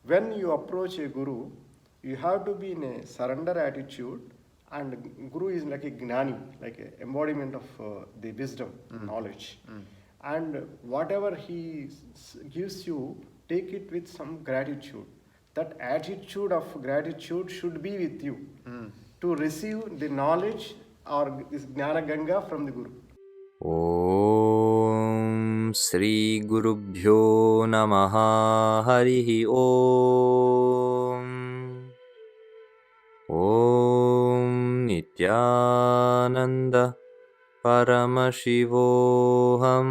when you approach a guru, you have to be in a surrender attitude, and guru is like a gnani, like an embodiment of the wisdom, knowledge. And whatever he gives you, take it with some gratitude. That attitude of gratitude should be with you to receive the knowledge or this Jnana Ganga from the Guru. Om Sri Gurubhyo Namaha Harihi Om. Om Nityananda Paramashivoham.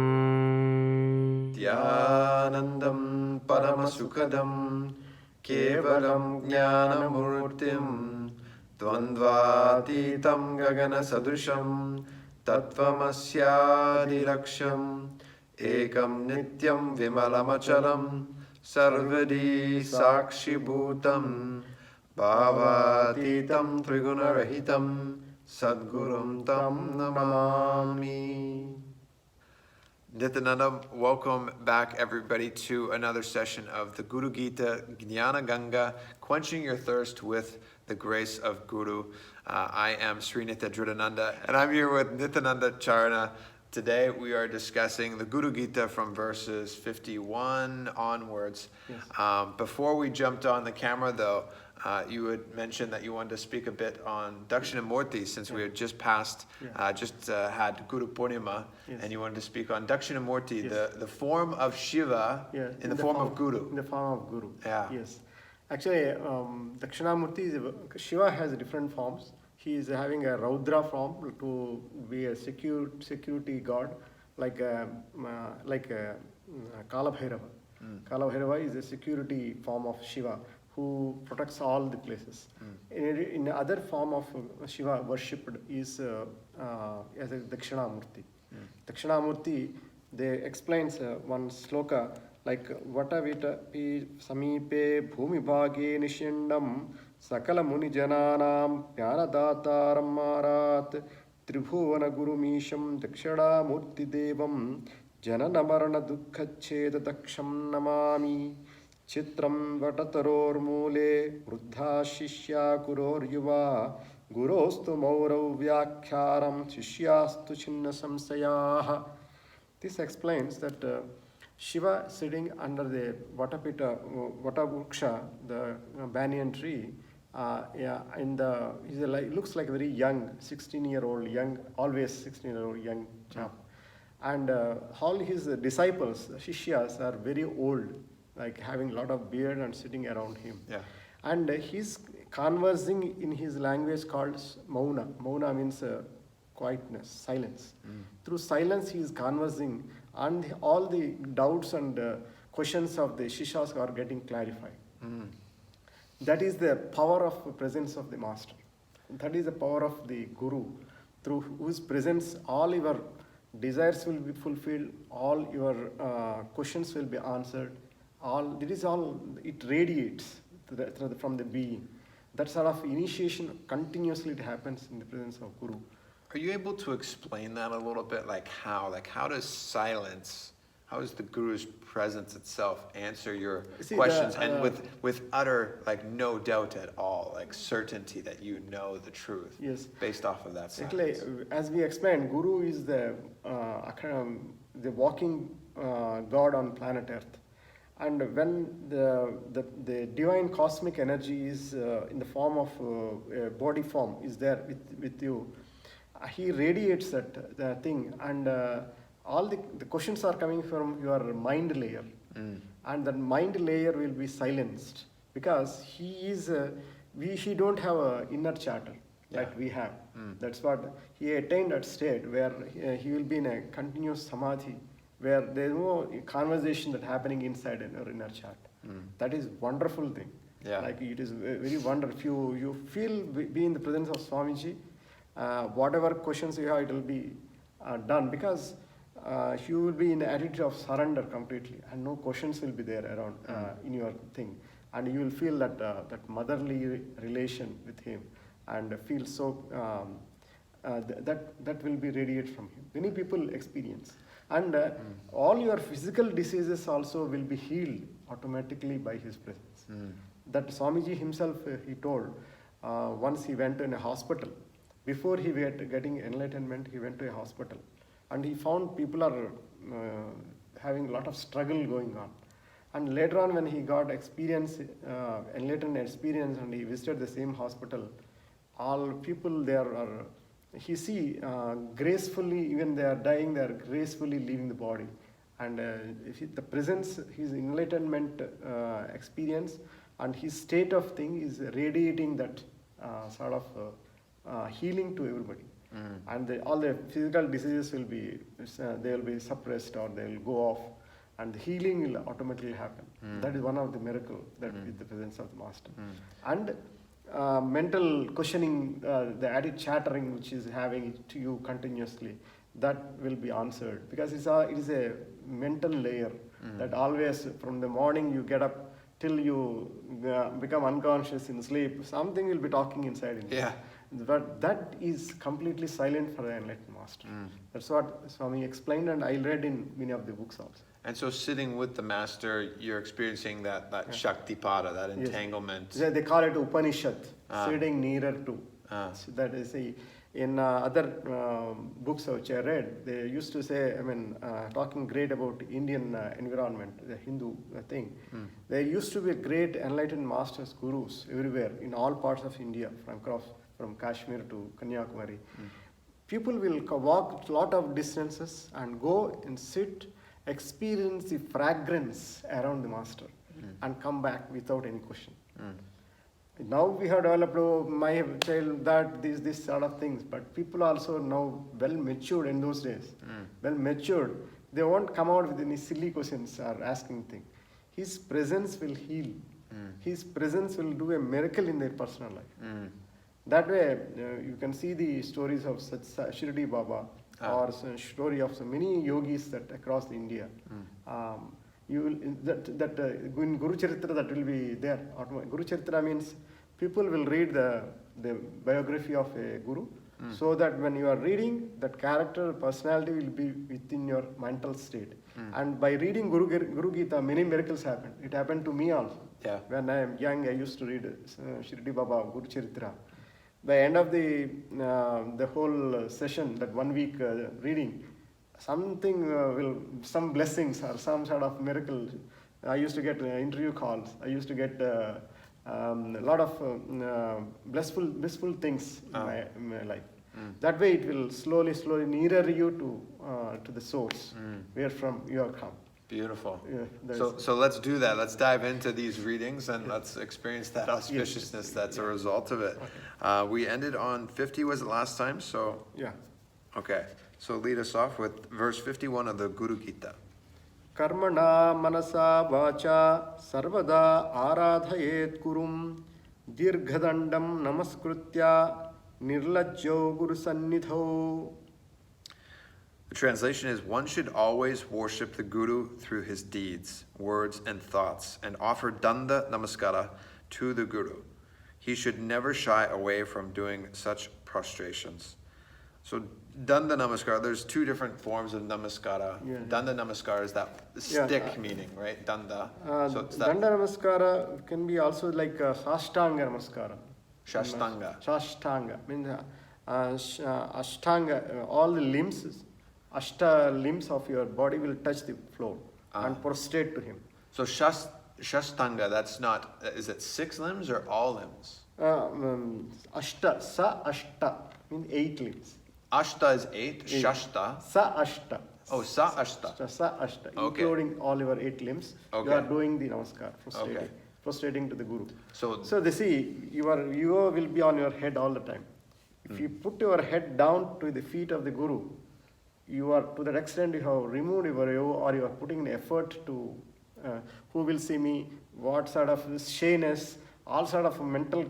Dhyanandam Paramasukadam Kevalam Jnanamurtim Dvandvatitam Gagana Sadusham Tattvamasyadilaksham Ekam Nityam Vimalamachalam Sarvadi Sakshibhutam Bhavatitam Trigunarahitam Sadgurum Tam Namami. Nityananda, welcome back everybody to another session of the Guru Gita Jnana Ganga, quenching your thirst with the grace of Guru. I am Sri Nithyananda, and I'm here with Nityananda Charana. Today we are discussing the Guru Gita from verses 51 onwards. Yes. Before we jumped on the camera though, you had mentioned that you wanted to speak a bit on Dakshinamurti, since we had just passed, had Guru Purnima, and you wanted to speak on Dakshinamurti, the form of Shiva in the form of Guru. In the form of Guru. Yeah. Yes. Actually, Dakshinamurti, Shiva has different forms. He is having a Raudra form to be a security god, like Kalabhairava. Kalabhairava is a security form of Shiva, who protects all the places. In other form of Shiva worshipped is as a Dakshinamurti. Dakshinamurti, they explains one sloka like Vatavita pi samipe bhumi bhage nishindam sakala muni jananam jnanadataram marat tribhuvana gurumisham Dakshinamurti devam janana marana dukkacheda daksham namami. Chitram vatatarormule vruddha shishya kuroryuva gurostu maurav vyakhyaram shishyastu chinna samsayaha. This explains that Shiva sitting under the Vatavruksha, the banyan tree, looks like a very young, 16-year-old young, always 16-year-old young chap. And all his disciples, Shishyas, are very old, like having a lot of beard and sitting around him. Yeah. And he's conversing in his language called Mauna. Mauna means quietness, silence. Through silence he is conversing, and all the doubts and questions of the Shishas are getting clarified. That is the power of presence of the Master. That is the power of the Guru, through whose presence all your desires will be fulfilled, all your questions will be answered. It radiates from the being. That sort of initiation continuously it happens in the presence of Guru. Are you able to explain that a little bit? Like how does silence, how does the Guru's presence itself answer your questions, and with utter, like, no doubt at all, like certainty that you know the truth, based off of that silence? As we explained, Guru is the walking God on planet Earth. And when the divine cosmic energy is in the form of a body form is there with you, he radiates that thing, and all the questions are coming from your mind layer, and that mind layer will be silenced, because he don't have an inner chatter like we have. That's what he attained that state where he will be in a continuous samadhi, where there is no conversation that happening inside in your inner chart. That is wonderful thing. Like it is very wonderful. You feel be in the presence of Swamiji, whatever questions you have, it will be done, because you will be in the attitude of surrender completely, and no questions will be there around in your thing, and you will feel that motherly relation with him, and feel so that will be radiated from him. Many people experience. And all your physical diseases also will be healed automatically by his presence. That Swamiji himself, he told, once he went in a hospital. Before he went getting enlightenment, he went to a hospital. And he found people are having a lot of struggle going on. And later on, when he got experience, enlightened experience, and he visited the same hospital, all people there are, he see gracefully, even they are dying, they are gracefully leaving the body. And the presence, his enlightenment experience and his state of thing is radiating that sort of healing to everybody. And all the physical diseases will be, they will be suppressed or they will go off, and the healing will automatically happen. That is one of the miracles that with the presence of the master. And mental questioning, the added chattering which is having to you continuously, that will be answered, because it is a mental layer that always from the morning you get up till you become unconscious in sleep, something will be talking inside you. Yeah. But that is completely silent for the enlightened master. That's what Swami explained, and I read in many of the books also. And so sitting with the master, you're experiencing that Shaktipada, that entanglement. Yes. They call it Upanishad, sitting nearer to. So that is in other books which I read, they used to say, talking great about Indian environment, the Hindu thing. There used to be great enlightened masters, gurus everywhere in all parts of India, from Kashmir to Kanyakumari. People will walk a lot of distances and go and sit, experience the fragrance around the master, and come back without any question. Now we have developed, my child, that this sort of things, but people also now well matured in those days. Well matured, they won't come out with any silly questions or asking things. His presence will heal. His presence will do a miracle in their personal life. That way, you can see the stories of such Shirdi Baba or story of so many yogis that across India. You will in Guru Charitra that will be there. Guru Charitra means people will read the biography of a guru, so that when you are reading, that character, personality will be within your mental state. And by reading Guru Gita, many miracles happen. It happened to me also. Yeah. When I am young, I used to read Shirdi Baba Guru Charitra. By end of the whole session, that 1 week reading, something some blessings or some sort of miracle. I used to get interview calls. I used to get a lot of blissful things in my life. That way, it will slowly nearer you to the source, where from you have come. Beautiful. Yeah, so let's do that. Let's dive into these readings and let's experience that auspiciousness that's a result of it. Okay. We ended on 50 was it last time? So yeah. Okay. So lead us off with verse 51 of the Guru Gita. Karmana manasa vacha sarvada aradhayet kurum dirghadandam namaskritya nirlajyo guru sannidho. The translation is, one should always worship the Guru through his deeds, words, and thoughts, and offer Danda Namaskara to the Guru. He should never shy away from doing such prostrations. So Danda Namaskara, there's two different forms of Namaskara. Yeah. Danda Namaskara is that stick meaning, right? Danda. So it's that Danda Namaskara can be also like Sashtanga Namaskara. Shashtanga means Ashtanga, all the limbs. Ashta limbs of your body will touch the floor and prostrate to him. So Shashtanga, that's not, is it 6 limbs or all limbs? Ashta, sa ashta, means 8 limbs. Ashta is 8, Shashta. Sa ashta. Oh, sa ashta. Sa ashta, okay. Including all your 8 limbs. Okay. You are doing the namaskar, prostrating to the Guru. So they see, your ego will be on your head all the time. If you put your head down to the feet of the Guru, you are, to that extent, you have removed your ego, or you are putting an effort to who will see me, what sort of shayness, all sort of mental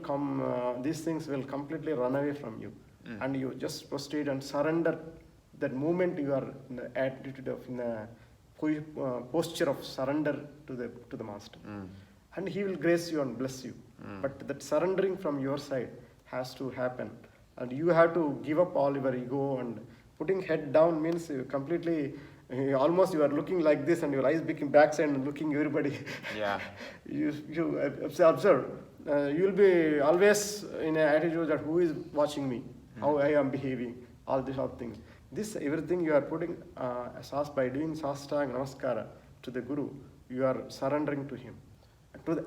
these things will completely run away from you. And you just prostrate and surrender. That moment you are in the attitude of, in the posture of surrender to the master. And he will grace you and bless you. But that surrendering from your side has to happen. And you have to give up all your ego, and putting head down means you completely almost you are looking like this and your eyes become backside and looking everybody. Yeah. you observe. You'll be always in an attitude that who is watching me, how I am behaving, all these sort of things. This everything you are putting by doing sastanga namaskara to the Guru, you are surrendering to him,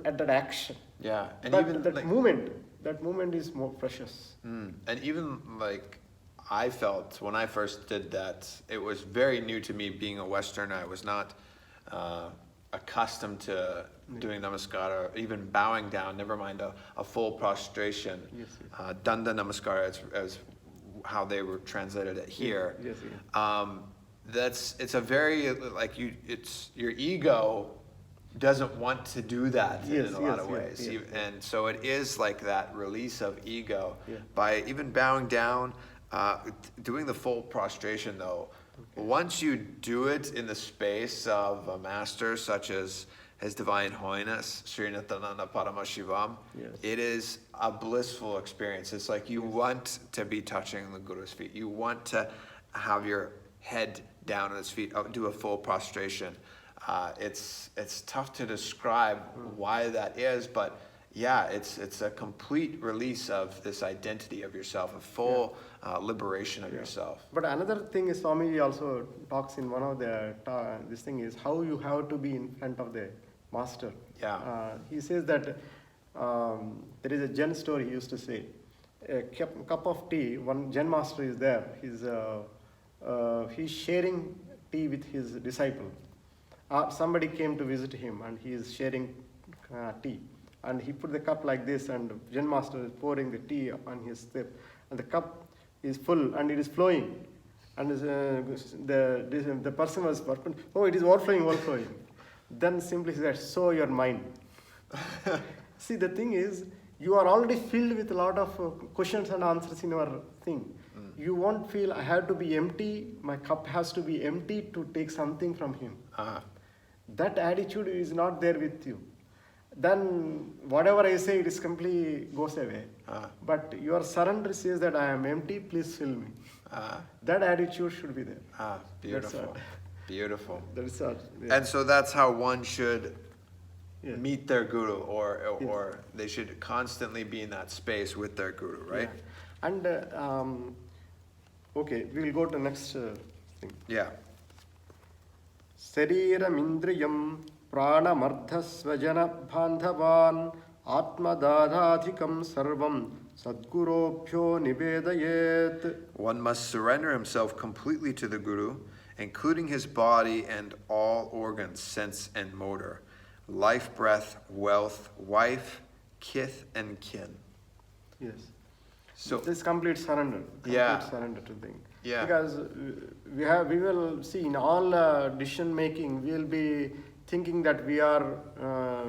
at that action. Yeah. And But even that like, moment is more precious. and even like I felt when I first did that, it was very new to me being a Westerner. I was not accustomed to doing namaskara, even bowing down, never mind a full prostration. Yes, Danda namaskara as how they were translated it here. Yes, yes. It's a very like it's your ego doesn't want to do that in a lot of ways. And so it is like that release of ego by even bowing down, doing the full prostration though. Once you do it in the space of a master such as His Divine Holiness Sri Nithyananda Paramashivam, it is a blissful experience. It's like you want to be touching the Guru's feet. You want to have your head down on his feet, do a full prostration. It's tough to describe why that is, but yeah, it's a complete release of this identity of yourself, a full liberation of yourself. But another thing is Swami also talks in one of the this thing is how you have to be in front of the master. He says that there is a Zen story he used to say. A cup of tea, one Zen master is there. He's sharing tea with his disciple. Somebody came to visit him and he is sharing tea. And he put the cup like this and Zen master is pouring the tea on his sip. And the cup is full and it is flowing. And the person was, oh, it is overflowing. Then simply said, so your mind. See, the thing is, you are already filled with a lot of questions and answers in your thing. You won't feel, I have to be empty, my cup has to be empty to take something from him. That attitude is not there with you. Then whatever I say, it is completely goes away. But your surrender says that I am empty, please fill me. That attitude should be there. Beautiful. Beautiful. That is all. And so that's how one should meet their Guru, or they should constantly be in that space with their Guru, right? And okay, we will go to the next thing. Yeah. Sariram indriyam pranamardha svajana bandhavan atmadadhadhikam sarvam sadgurobhyo nivedayet. One must surrender himself completely to the Guru, including his body and all organs, sense and motor, life, breath, wealth, wife, kith and kin. Yes. So this complete surrender. Surrender to things. Yeah. Because we will see in all decision making, we will be thinking that we are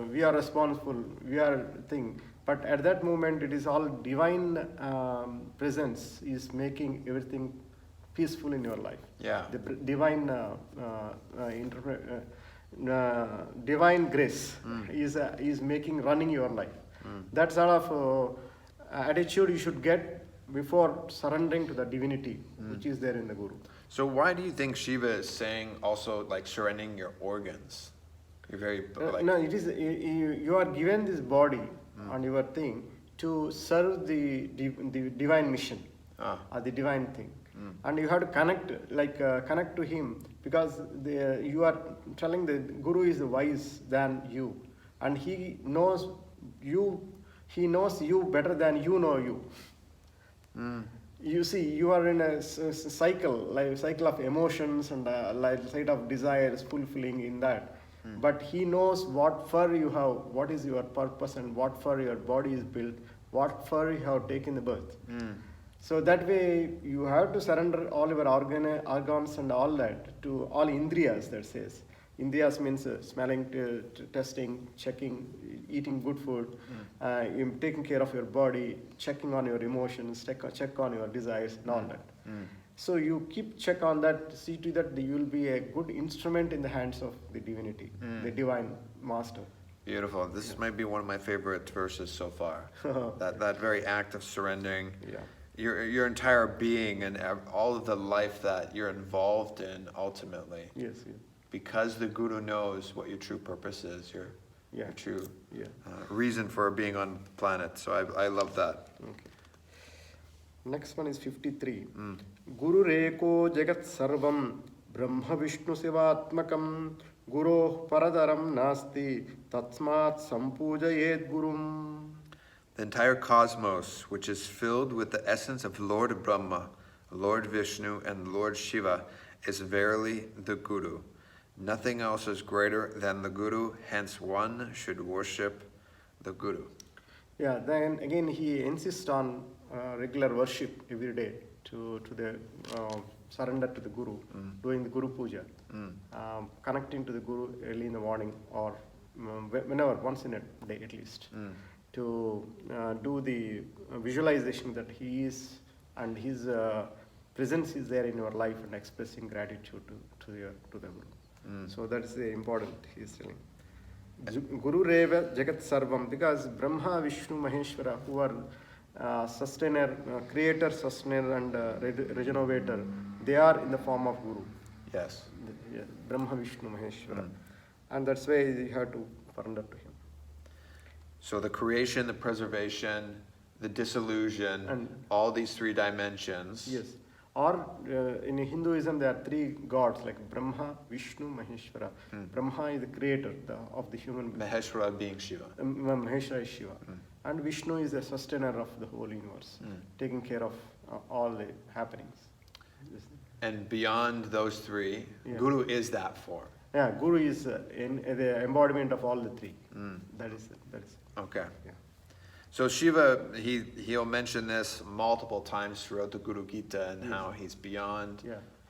responsible, we are thing. But at that moment, it is all divine presence is making everything peaceful in your life. Yeah. The divine divine grace is making running your life. That sort of attitude you should get before surrendering to the divinity which is there in the Guru. So why do you think Shiva is saying also like surrendering your organs? You're very like... No, it is you are given this body and your thing to serve the divine mission or the divine thing. And you have to connect to him, because you are telling the Guru is wise than you, and he knows you better than you know you. You see, you are in a cycle of emotions and cycle of desires fulfilling in that. But he knows what for you have, what is your purpose, and what for your body is built, what for you have taken the birth. So that way you have to surrender all your organs and all that to all indriyas, that says. Indriyas means smelling, testing, checking, eating good food, taking care of your body, checking on your emotions, check on your desires and all that. So you keep check on that, see to that you will be a good instrument in the hands of the divinity, the divine master. Beautiful. This might be one of my favorite verses so far. that very act of surrendering. your entire being and all of the life that you're involved in ultimately. Yes, yes. Because the Guru knows what your true purpose is, your true Yeah. reason for being on planet. So I love that. Okay. Next one is 53. Guru Reko Jagat Sarvam Brahma Vishnu Sivatmakam Guru Paradaram Nasti Tatsmat Sampujayet Gurum. The entire cosmos, which is filled with the essence of Lord Brahma, Lord Vishnu, and Lord Shiva, is verily the Guru. Nothing else is greater than the Guru, hence one should worship the Guru. Yeah, then again he insists on regular worship every day to the surrender to the Guru, doing the Guru Puja, connecting to the Guru early in the morning or whenever, once in a day at least, to do the visualization that he is and his presence is there in your life and expressing gratitude to the Guru. So that's the important he is telling. Guru Reva Jagat Sarvam, because Brahma, Vishnu, Maheshwara, who are sustainer, creator, sustainer, and regenerator, they are in the form of Guru. Yes. Brahma, Vishnu, Maheshwara. And that's why you have to surrender to him. So the creation, the preservation, the dissolution, And all these three dimensions. yes. Or in Hinduism, there are three gods like Brahma, Vishnu, Maheshwara. Brahma is the creator of the human being. Maheshwara being Shiva. Maheshwara is Shiva. And Vishnu is the sustainer of the whole universe, taking care of all the happenings. And beyond those three, Guru is that form. Yeah, Guru is in the embodiment of all the three. That is. Okay. Yeah. So Shiva, he'll mention this multiple times throughout the Guru Gita and how he's beyond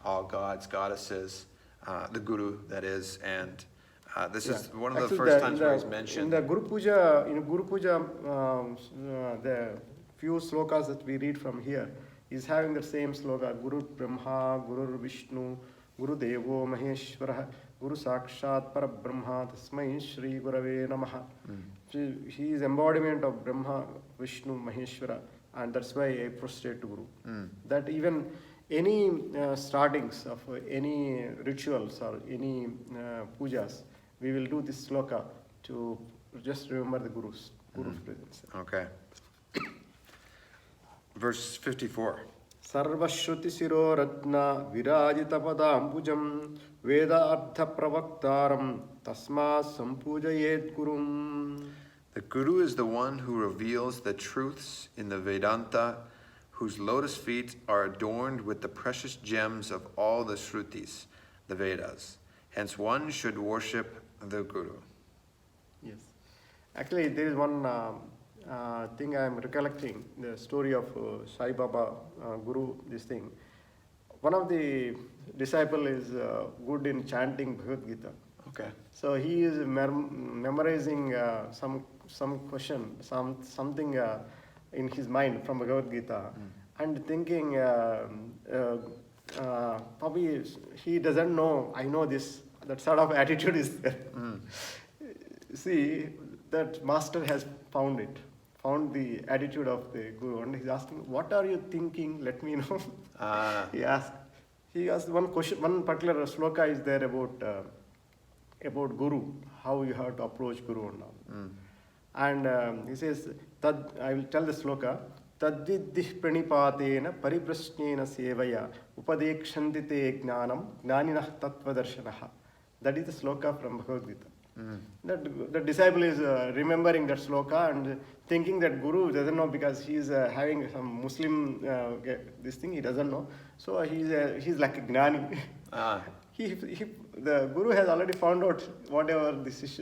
all gods, goddesses, the Guru that is, and this is one of the first times where he's mentioned. In Guru Puja, the few slokas that we read from here is having the same sloka: Guru Brahma, Guru Vishnu, Guru Devo Maheshwara, Guru Sakshat Parabrahma, Tasmai Shri Gurave Namaha. He is embodiment of Brahma, Vishnu, Maheshwara, and that's why I prostrate to Guru. That even any startings of any rituals or any pujas, we will do this sloka to just remember the Guru's presence. Okay. Verse 54. Sarvashruti Siro Ratna Virajita Padambujam Veda Artha Pravaktaram Tasma Sampujayet Gurum. The Guru is the one who reveals the truths in the Vedanta, whose lotus feet are adorned with the precious gems of all the Shrutis, the Vedas. Hence one should worship the Guru. Yes. Actually, there is one thing I am recollecting, the story of Sai Baba, Guru, this thing. One of the disciple is good in chanting Bhagavad Gita. Okay. So he is memorizing some question, something in his mind from Bhagavad Gita, and thinking probably he doesn't know, I know this, that sort of attitude is there. See, that master has found the attitude of the Guru, and he's asking, what are you thinking? Let me know. He asked one question, one particular sloka is there about Guru, how you have to approach Guru now. And he says, I will tell the sloka, Tadviddhi pranipatena pariprashnena sevaya upadekshanti te jnanam jnaninah tattvadarshanaha. That is the sloka from Bhagavad Gita. That the disciple is remembering that sloka and thinking that Guru doesn't know because he is having some Muslim this thing, he doesn't know. So he's like a gnani. The Guru has already found out whatever this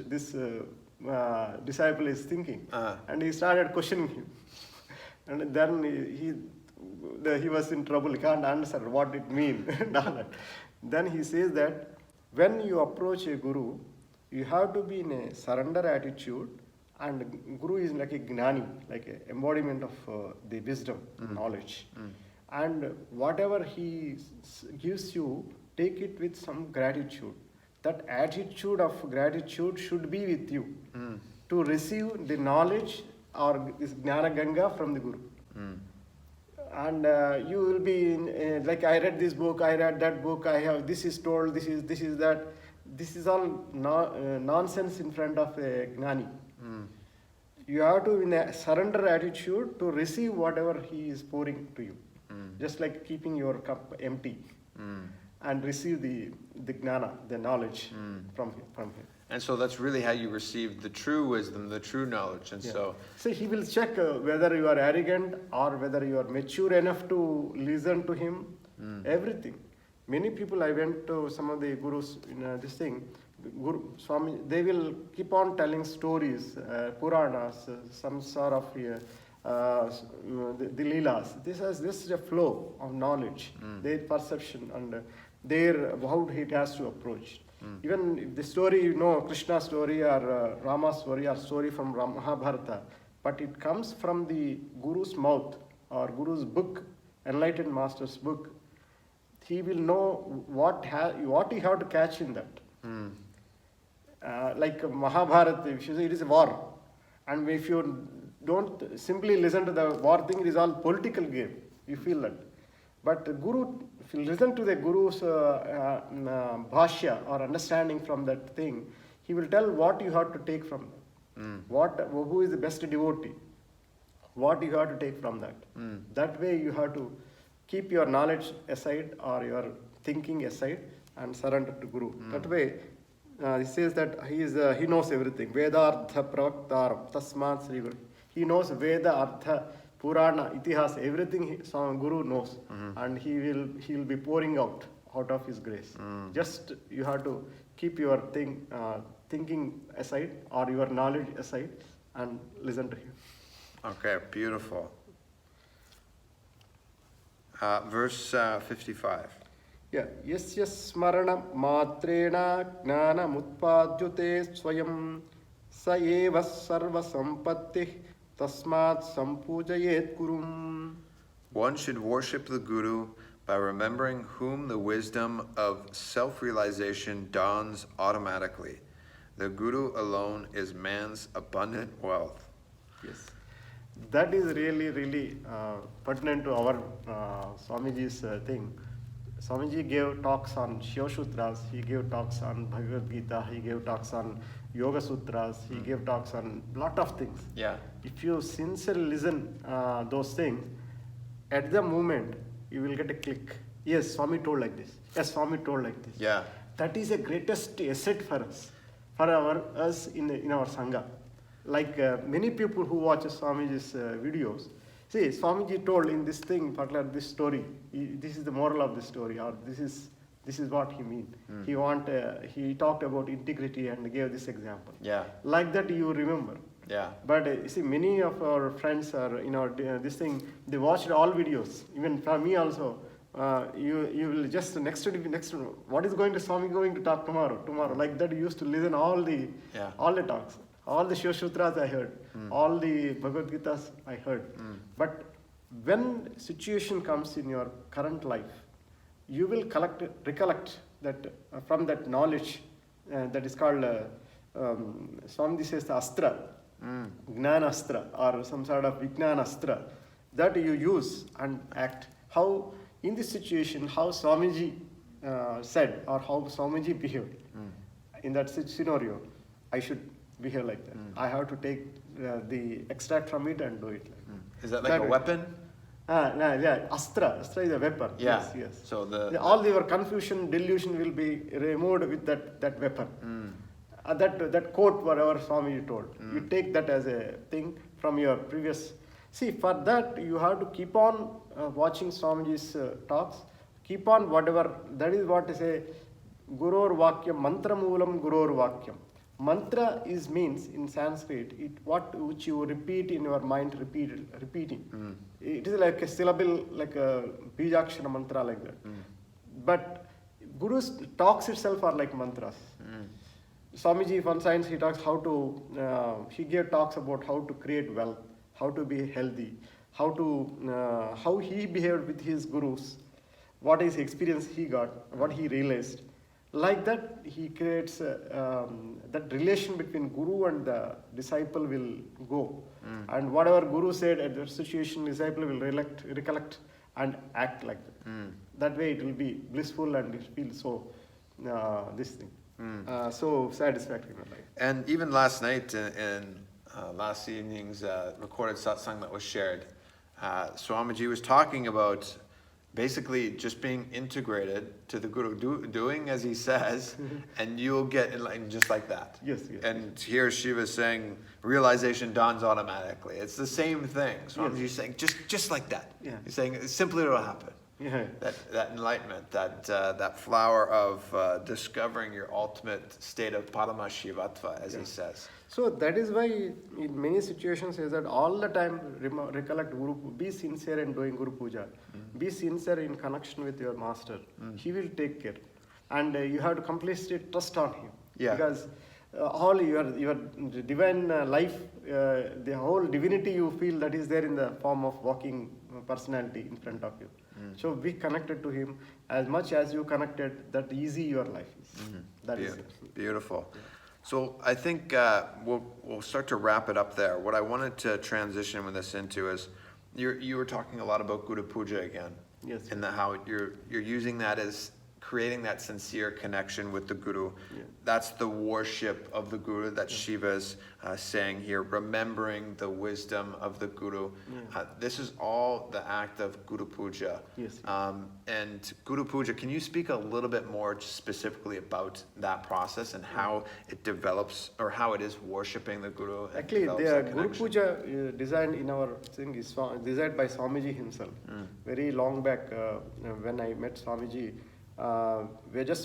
disciple is thinking, and he started questioning him. And then he was in trouble. He can't answer what it means. Then he says that when you approach a Guru, you have to be in a surrender attitude, and Guru is like a gnani, like an embodiment of the wisdom, knowledge. And whatever he gives you, take it with some gratitude. That attitude of gratitude should be with you to receive the knowledge or this Jnana Ganga from the Guru. and you will be in, like I read this book, I read that book, I have this is told, this is that. This is all nonsense in front of a gnani. You have to in a surrender attitude to receive whatever he is pouring to you. Just like keeping your cup empty and receive the gnana, the knowledge from him. And so that's really how you receive the true wisdom, the true knowledge. And so he will check whether you are arrogant or whether you are mature enough to listen to him. Everything. Many people, I went to some of the gurus in this thing, Guru Swami, they will keep on telling stories, Puranas, some sort of the Leelas. This is a flow of knowledge, their perception and their how it has to approach. Even if the story, Krishna story or Rama story or story from Mahabharata, but it comes from the Guru's mouth or Guru's book, Enlightened Master's book. He will know what he have to catch in that. Like Mahabharata, if you say it is a war, and if you don't simply listen to the war thing, it is all political game. You feel that. But the Guru, if you listen to the Guru's bhashya or understanding from that thing, he will tell what you have to take from that. Who is the best devotee? What you have to take from that. That way you have to keep your knowledge aside or your thinking aside and surrender to Guru. That way, he says that he knows everything. Veda Artha Pravaktaram Tasmat Sri Guru. He knows Veda, Artha, Purana, Itihas, everything Guru knows. And he will be pouring out of his grace. Just you have to keep your thinking aside or your knowledge aside and listen to him. Okay, beautiful. Verse 55. Yeah. Yasya smarana matrena gnana mutpadyute swayam sa eva sarva sampatti tasmat sampujayet gurum. One should worship the Guru by remembering whom the wisdom of self-realization dawns automatically. The Guru alone is man's abundant wealth. Yes. That is really, really pertinent to our Swamiji's thing. Swamiji gave talks on Shiva Sutras, he gave talks on Bhagavad Gita, he gave talks on Yoga Sutras, he gave talks on lot of things. Yeah. If you sincerely listen those things, at the moment you will get a click. Yes, Swami told like this. Yes, Swami told like this. Yeah. That is the greatest asset for us, us in our Sangha. Like many people who watch Swamiji's videos, see, Swamiji told in this thing, particular this story, this is the moral of the story, or this is what he mean. He talked about integrity and gave this example. Yeah. Like that you remember. Yeah. But you see, many of our friends are, this thing, they watched all videos. Even for me also, you will just next, what is Swami going to talk tomorrow? Like that you used to listen all the talks. All the Shiva Sutras I heard, all the Bhagavad Gitas I heard. But when situation comes in your current life, you will recollect that from that knowledge that is called, Swami says the astra, Gnana astra or some sort of Vijnana astra that you use and act. How in this situation, how Swamiji said or how Swamiji behaved in that scenario, I should behave like that. I have to take the extract from it and do it. Is that like a weapon? Astra is a weapon. Yeah. Yes. So all your confusion, delusion will be removed with that weapon. That quote, whatever Swami told, you take that as a thing from your previous. See, for that you have to keep on watching Swamiji's talks. Keep on whatever. That is what is a Gurur Vakyam, Mantra Moolam Gurur Vakyam. Mantra means in Sanskrit, which you repeat in your mind, repeating. It is like a syllable, like a Bijakshara mantra, like that. But Guru's talks itself are like mantras. Swamiji, one science, he talks he gave talks about how to create wealth, how to be healthy, how he behaved with his gurus, what is experience he got, what he realized. Like that, he creates that relation between Guru and the disciple will go. And whatever Guru said at that situation, disciple will recollect and act like that. That way it will be blissful and it feels so, this thing, so satisfactory in life. And even last night in last evening's recorded satsang that was shared, Swamiji was talking about basically just being integrated to the Guru, doing as he says, and you'll get enlightened just like that. Yes, yes. And here Shiva is saying, realization dawns automatically. It's the same thing. Swamiji is saying, just like that. Yeah. He's saying, simply it'll happen. Yeah. That enlightenment, that flower of discovering your ultimate state of Paramashivatva, as he says. So that is why in many situations is that all the time recollect Guru, be sincere in doing Guru Puja, be sincere in connection with your master. He will take care, and you have to completely trust on him. Yeah. Because all your divine life, the whole divinity you feel that is there in the form of walking personality in front of you. So be connected to him as much as you connected. That easy your life is. That is it. Beautiful. So I think we'll start to wrap it up there. What I wanted to transition with this into is you were talking a lot about Guru Puja again. Yes. And how you're using that as creating that sincere connection with the Guru. Yeah. That's the worship of the Guru that Shiva is saying here, remembering the wisdom of the Guru. Yeah. This is all the act of Guru Puja. Yes. And Guru Puja, can you speak a little bit more specifically about that process and how it develops, or how it is worshipping the Guru? Actually, the Guru Puja designed in our thing is designed by Swamiji himself. Very long back, when I met Swamiji,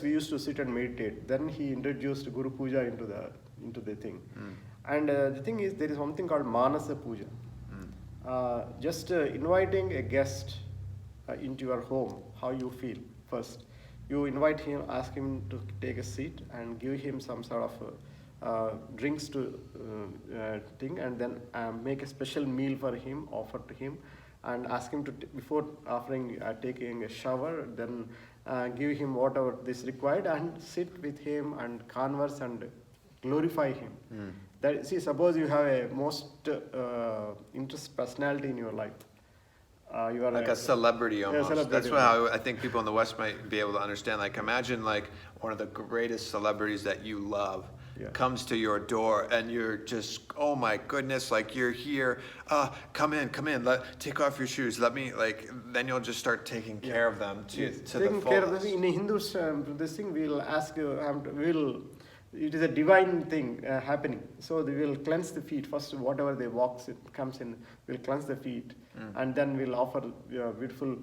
we used to sit and meditate. Then he introduced Guru Puja into the thing. And the thing is, there is something called Manasa Puja. Just inviting a guest into your home, how you feel first. You invite him, ask him to take a seat and give him some sort of drinks to thing, and then make a special meal for him, offer to him, and ask him to, before offering, taking a shower, then give him whatever is required and sit with him and converse and glorify him. That, see, suppose you have a most interest personality in your life. You are like a celebrity almost. Celebrity. That's how I think people in the West might be able to understand. Like, imagine like one of the greatest celebrities that you love comes to your door, and you're just, oh my goodness, like, you're here. Come in. Take off your shoes. Let me, like, then you'll just start taking care of them to the taking care of fullest. them. In Hindus, this thing we'll ask you. It is a divine thing happening. So they will cleanse the feet first. Whatever they walks, it comes in. We'll cleanse the feet, and then we'll offer beautiful.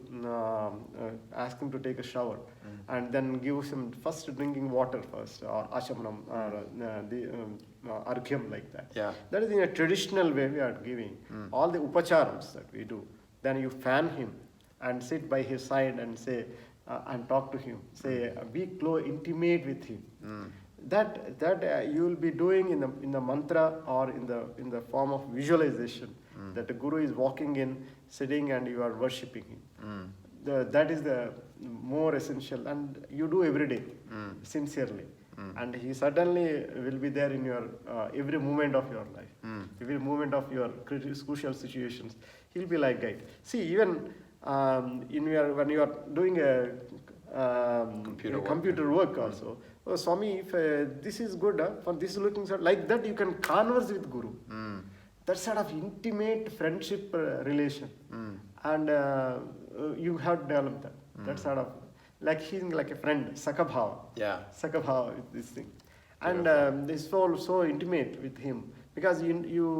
Ask him to take a shower, and then give him first drinking water first, or achamanam, or the arghyam, like that. Yeah. That is in a traditional way we are giving. All the upacharams that we do. Then you fan him and sit by his side and say and talk to him. Say be close, intimate with him. That you will be doing in the mantra, or in the form of visualization, that the Guru is walking in, sitting, and you are worshipping him. That is the more essential, and you do every day sincerely, and he certainly will be there in your every moment of your life, every moment of your crucial situations. He'll be like guide. See, even when you are doing a computer work also. Oh, Swami, if this is good, for this looking sort like that, you can converse with Guru. That sort of intimate friendship relation, and you have developed that. That sort of like he's like a friend, Sakabhava. Yeah. Sakabhava with this thing, and this so intimate with him, because you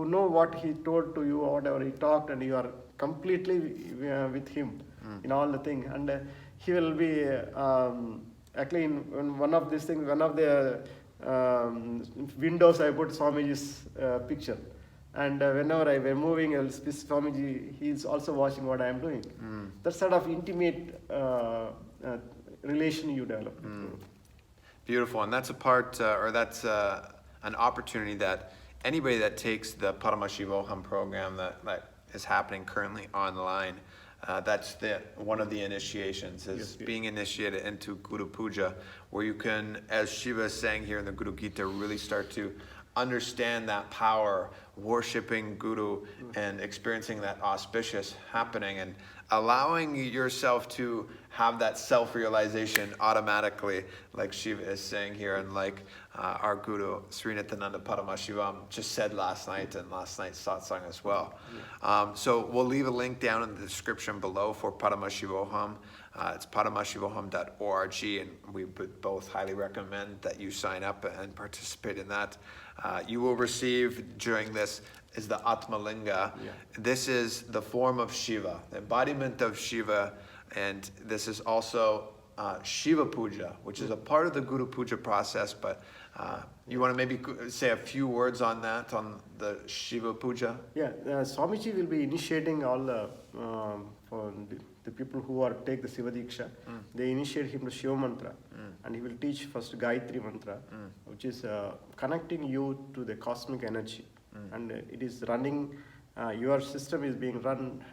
know what he told to you, or whatever he talked, and you are completely with him in all the thing, and he will be. Actually, in one of these things, one of the windows, I put Swamiji's picture. And whenever I were moving, Swamiji, he is also watching what I am doing. That sort of intimate relation you develop. Beautiful. And that's a part, or that's an opportunity that anybody that takes the Paramashivoham program that is happening currently online, That's one of the initiations is being initiated into Guru Puja, where you can, as Shiva is saying here in the Guru Gita, really start to understand that power, worshiping Guru and experiencing that auspicious happening and allowing yourself to have that self-realization automatically, like Shiva is saying here, and like our Guru Sri Nithyananda Paramashivam just said last night in last night's satsang as well. So we'll leave a link down in the description below for Paramashivoham. It's paramashivoham.org, and we would both highly recommend that you sign up and participate in that. You will receive during this is the Atmalinga. This is the form of Shiva, the embodiment of Shiva, and this is also Shiva Puja, which is a part of the Guru Puja process, but you want to maybe say a few words on that, on the Shiva Puja? Yeah, Swamiji will be initiating all for the people who are take the Shiva Diksha. They initiate him to Shiva Mantra, and he will teach first Gayatri Mantra, which is connecting you to the cosmic energy. And it is running, your system is being run,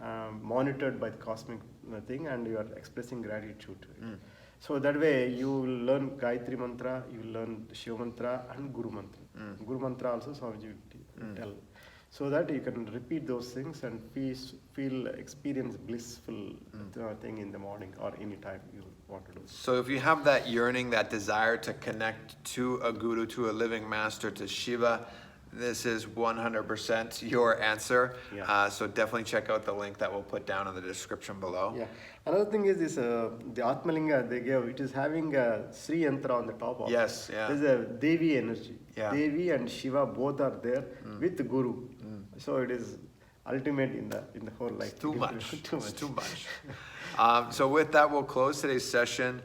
monitored by the cosmic thing, and you are expressing gratitude to it. So that way you will learn Gayatri Mantra, you will learn Shiva Mantra and Guru Mantra. Guru Mantra also Swamiji will tell. So that you can repeat those things and experience blissful thing in the morning or any time you want to do. So if you have that yearning, that desire to connect to a Guru, to a living master, to Shiva, this is 100% your answer. So definitely check out the link that we'll put down in the description below. Yeah. Another thing is this, the Atmalinga they gave, it is having a Sri Yantra on the top of it. Yes, yeah. There's a Devi energy. Yeah. Devi and Shiva both are there with the Guru. So it is ultimate in the whole life. It's too much. It's too much. So with that, we'll close today's session.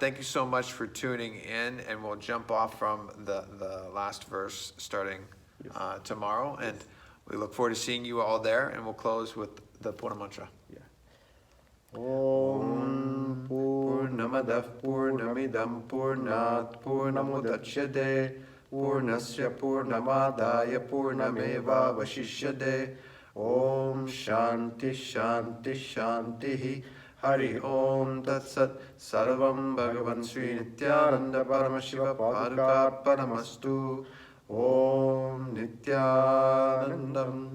Thank you so much for tuning in, and we'll jump off from the last verse starting tomorrow, and we look forward to seeing you all there, and we'll close with the Purna Mantra. Om Purnamadah Purnamidam Purnat Purnamudachyate Purnasya Purnamadaya Purnameva Vashishyate. Om Shanti Shanti Shanti. Hari Om Tat Sat. Sarvam Bhagavan Sri Nithyananda Paramashiva Padukarpanamastu. Om Nithyanandam.